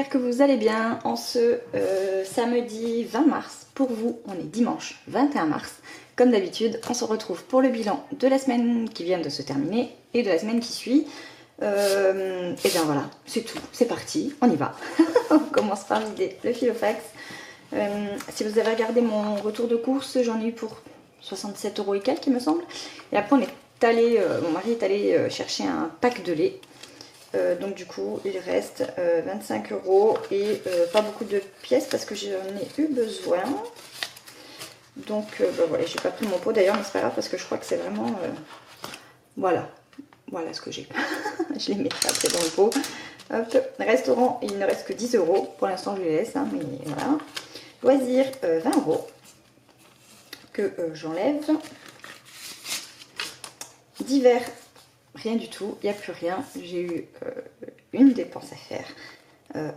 j'espère que vous allez bien en ce samedi 20 mars. Pour vous, on est dimanche 21 mars. Comme d'habitude, on se retrouve pour le bilan de la semaine qui vient de se terminer et de la semaine qui suit. Et bien voilà, c'est tout, c'est parti, on y va. On commence par vider le Filofax. Si vous avez regardé mon retour de course, j'en ai eu pour 67 € et quelques, il me semble. Et après, mon mari est allé chercher un pack de lait. Donc du coup il reste 25 € et pas beaucoup de pièces parce que j'en ai eu besoin. Donc voilà, j'ai pas pris mon pot d'ailleurs, mais c'est pas grave parce que je crois que c'est vraiment voilà ce que j'ai. Je les mettrai après dans le pot. Hop. Restaurant, il ne reste que 10 € pour l'instant, je les laisse, hein, mais voilà. Loisirs, 20 € que j'enlève. Divers, rien du tout, il n'y a plus rien. J'ai eu une dépense à faire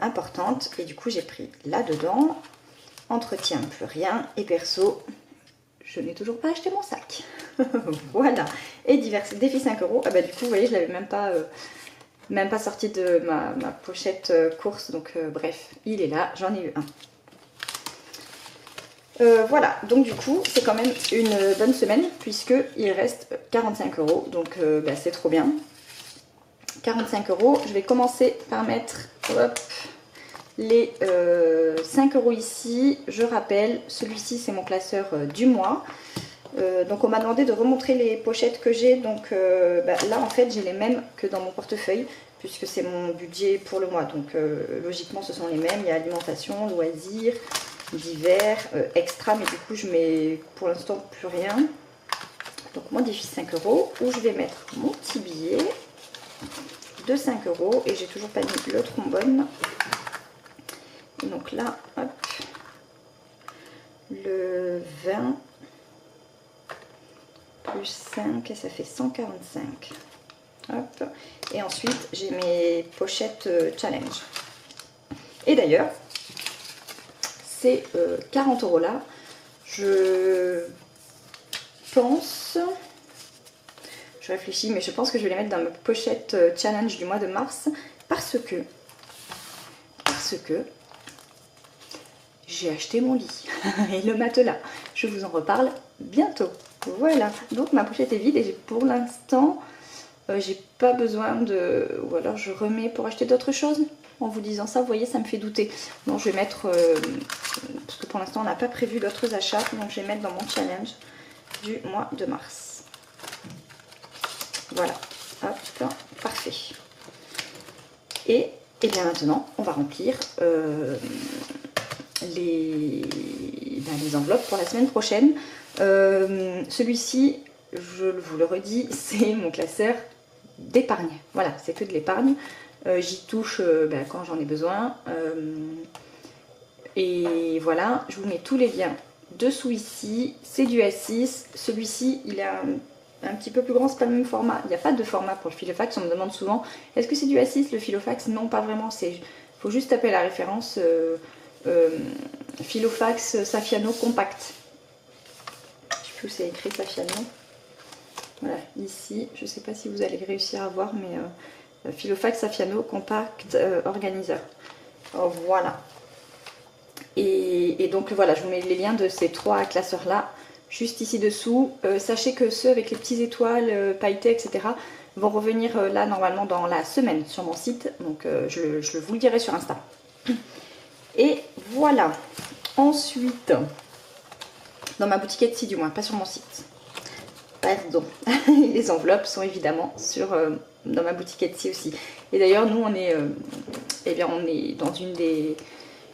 importante et du coup j'ai pris là-dedans. Entretien, plus rien. Et perso, je n'ai toujours pas acheté mon sac. Voilà. Et divers, défi 5 €. Ah bah du coup, vous voyez, je l'avais même pas sorti de ma pochette course. Donc bref, il est là, j'en ai eu un. Voilà, donc du coup c'est quand même une bonne semaine puisque il reste 45 €, donc c'est trop bien. 45 €, je vais commencer par mettre les 5 € ici. Je rappelle, celui-ci c'est mon classeur du mois. Donc on m'a demandé de remontrer les pochettes que j'ai, donc là en fait j'ai les mêmes que dans mon portefeuille puisque c'est mon budget pour le mois, donc logiquement ce sont les mêmes. Il y a alimentation, loisirs, divers, extra, mais du coup je mets pour l'instant plus rien. Donc mon défi 5 € où je vais mettre mon petit billet de 5 € et j'ai toujours pas mis le trombone. Et donc là, hop, le 20 plus 5 et ça fait 145. Hop. Et ensuite j'ai mes pochettes challenge. Et d'ailleurs, ces 40 € là, je pense, je réfléchis, mais je pense que je vais les mettre dans ma pochette challenge du mois de mars parce que j'ai acheté mon lit et le matelas. Je vous en reparle bientôt. Voilà, donc ma pochette est vide et pour l'instant, j'ai pas besoin de... Ou alors je remets pour acheter d'autres choses. En vous disant ça, vous voyez, ça me fait douter. Donc je vais mettre... parce que pour l'instant, on n'a pas prévu d'autres achats. Donc je vais mettre dans mon challenge du mois de mars. Voilà. Hop, parfait. Et bien maintenant, on va remplir les enveloppes pour la semaine prochaine. Celui-ci, je vous le redis, c'est mon classeur d'épargne. Voilà, c'est que de l'épargne. J'y touche quand j'en ai besoin. Et voilà, je vous mets tous les liens dessous ici. C'est du A6. Celui-ci, il est un petit peu plus grand, c'est pas le même format. Il n'y a pas de format pour le Filofax. On me demande souvent, est-ce que c'est du A6 le Filofax? Non, pas vraiment. Il faut juste taper la référence Filofax Saffiano Compact. Je sais plus où c'est écrit Saffiano. Voilà, ici, je ne sais pas si vous allez réussir à voir, mais Filofax Saffiano Compact Organizer. Oh, voilà. Et donc voilà, je vous mets les liens de ces 3 classeurs là juste ici dessous. Sachez que ceux avec les petites étoiles pailletées, etc. vont revenir là normalement dans la semaine sur mon site. Donc je vous le dirai sur Insta. Et voilà. Ensuite, dans ma boutique Etsy du moins, pas sur mon site. Pardon. Les enveloppes sont évidemment dans ma boutique Etsy aussi. Et d'ailleurs, nous, on est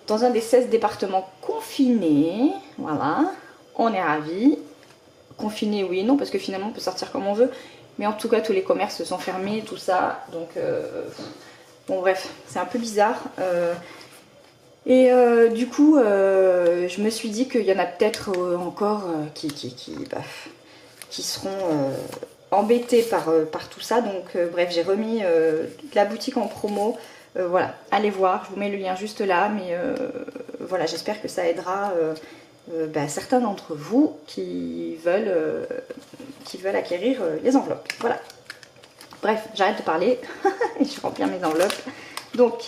dans un des 16 départements confinés. Voilà. On est ravis. Confinés, oui et non, parce que finalement, on peut sortir comme on veut. Mais en tout cas, tous les commerces sont fermés, tout ça. Donc, bon, bref, c'est un peu bizarre. Du coup, je me suis dit qu'il y en a peut-être encore qui seront embêtés par tout ça. Donc bref, j'ai remis la boutique en promo. Voilà, allez voir, je vous mets le lien juste là. Mais voilà, j'espère que ça aidera certains d'entre vous qui veulent acquérir les enveloppes. Voilà. Bref, j'arrête de parler. Je vais remplir mes enveloppes. Donc,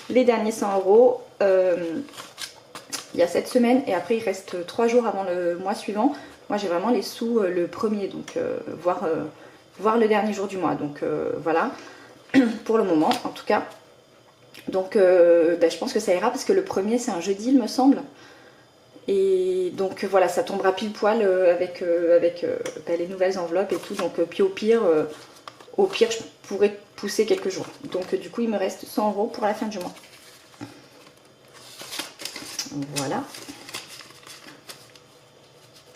les derniers 100 € il y a cette semaine et après il reste 3 jours avant le mois suivant. Moi j'ai vraiment les sous le premier, donc voire le dernier jour du mois, donc voilà, pour le moment en tout cas. Donc je pense que ça ira parce que le premier c'est un jeudi il me semble. Et donc voilà, ça tombera pile poil avec les nouvelles enveloppes et tout. Donc puis au pire je pourrais pousser quelques jours. Donc du coup il me reste 100 € pour la fin du mois. Voilà.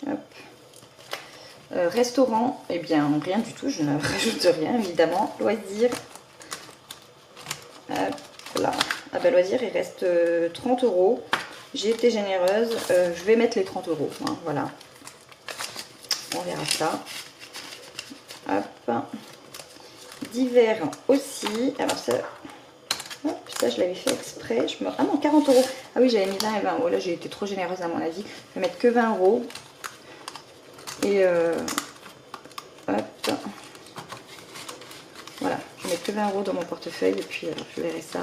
Hop. Restaurant, eh bien rien du tout, je ne rajoute rien évidemment. Loisirs. Hop là. Ah bah loisirs, il reste 30 €. J'ai été généreuse, je vais mettre les 30 €, hein, voilà. On verra ça. Hop. Divers aussi. Alors ça, hop, ça je l'avais fait exprès. Ah non, 40 €. Ah oui, j'avais mis 20 et 20 €. Là, j'ai été trop généreuse à mon avis. Je vais mettre que 20 €. Et hop. Voilà, je vais mettre que 20 € dans mon portefeuille et puis je verrai ça.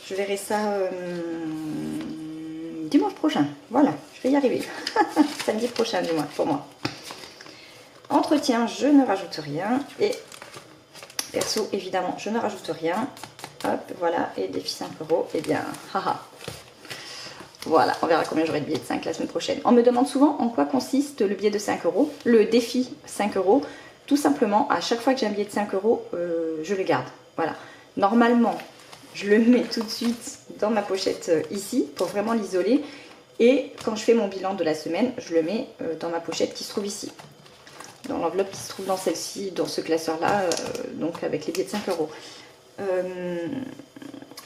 Je verrai ça dimanche prochain. Voilà, je vais y arriver. Samedi prochain du moins pour moi. Entretien, je ne rajoute rien. Et perso, évidemment, je ne rajoute rien. Hop, voilà. Et défi 5 €. Eh bien, haha. Voilà, on verra combien j'aurai de billets de 5 la semaine prochaine. On me demande souvent en quoi consiste le billet de 5 €, le défi 5 €. Tout simplement, à chaque fois que j'ai un billet de 5 €, je le garde. Voilà. Normalement, je le mets tout de suite dans ma pochette ici pour vraiment l'isoler. Et quand je fais mon bilan de la semaine, je le mets dans ma pochette qui se trouve ici. Dans l'enveloppe qui se trouve dans celle-ci, dans ce classeur-là, donc avec les billets de 5 €.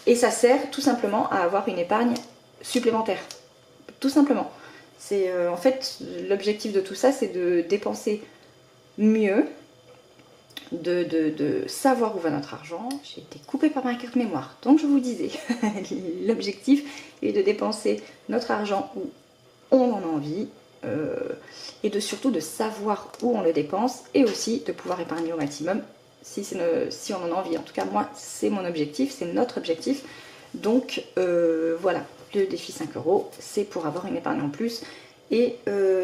Et ça sert tout simplement à avoir une épargne supplémentaire. Tout simplement. C'est en fait, l'objectif de tout ça, c'est de dépenser mieux, de savoir où va notre argent. J'ai été coupée par ma carte mémoire. Donc je vous disais, l'objectif est de dépenser notre argent où on en a envie et surtout de savoir où on le dépense et aussi de pouvoir épargner au maximum si on en a envie. En tout cas, moi, c'est mon objectif, c'est notre objectif. Donc voilà, le défi 5 €, c'est pour avoir une épargne en plus. Et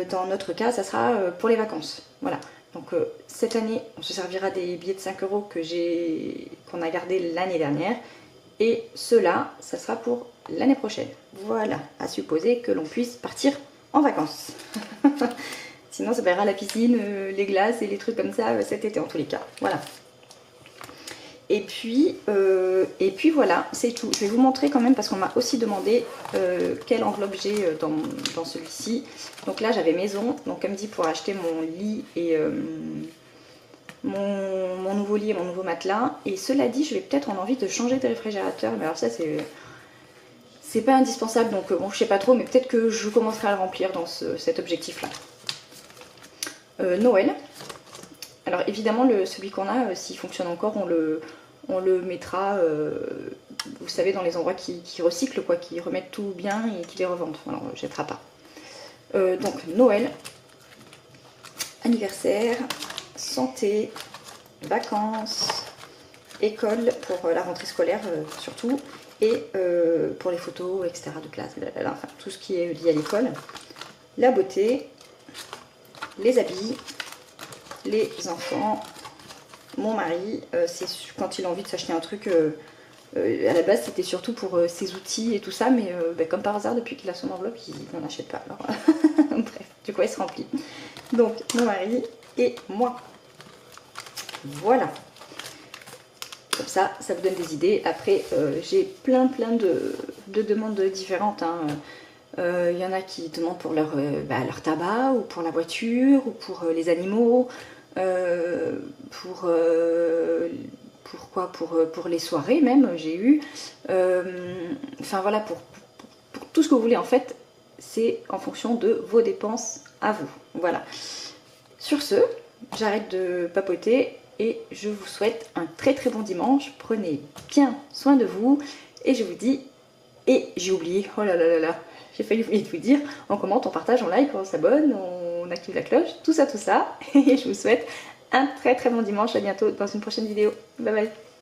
dans notre cas, ça sera pour les vacances. Voilà. Donc cette année, on se servira des billets de 5 € qu'on a gardés l'année dernière. Et cela, ça sera pour l'année prochaine. Voilà, à supposer que l'on puisse partir en vacances. Sinon, ça paiera la piscine, les glaces et les trucs comme ça cet été en tous les cas. Voilà. Et puis voilà, c'est tout. Je vais vous montrer quand même parce qu'on m'a aussi demandé quelle enveloppe j'ai dans celui-ci. Donc là, j'avais maison. Donc comme dit, pour acheter mon lit et mon nouveau lit et mon nouveau matelas. Et cela dit, je vais peut-être en envie de changer de réfrigérateur. Mais alors ça, c'est pas indispensable. Donc bon, je sais pas trop, mais peut-être que je commencerai à le remplir dans cet objectif-là. Noël. Alors évidemment, celui qu'on a, s'il fonctionne encore, on le mettra, vous savez, dans les endroits qui recyclent, quoi, qui remettent tout bien et qui les revendent. Alors, on ne jettera pas. Donc, Noël, anniversaire, santé, vacances, école pour la rentrée scolaire surtout, et pour les photos, etc. de classe, enfin, tout ce qui est lié à l'école, la beauté, les habits, les enfants, mon mari, c'est quand il a envie de s'acheter un truc, à la base c'était surtout pour ses outils et tout ça, mais comme par hasard depuis qu'il a son enveloppe, il n'en achète pas. Alors bref, du coup elle se remplit. Donc mon mari et moi. Voilà. Comme ça, ça vous donne des idées. Après, j'ai plein de demandes différentes. Il y en a qui demandent pour leur tabac, ou pour la voiture, ou pour les animaux, pour les soirées même, j'ai eu. Enfin voilà, pour tout ce que vous voulez en fait, c'est en fonction de vos dépenses à vous. Voilà. Sur ce, j'arrête de papoter et je vous souhaite un très bon dimanche. Prenez bien soin de vous et je vous dis, et j'ai oublié, oh là là là là, j'ai failli oublier de vous dire, on commente, on partage, on like, on s'abonne, on active la cloche, tout ça. Et je vous souhaite un très bon dimanche, à bientôt dans une prochaine vidéo. Bye bye.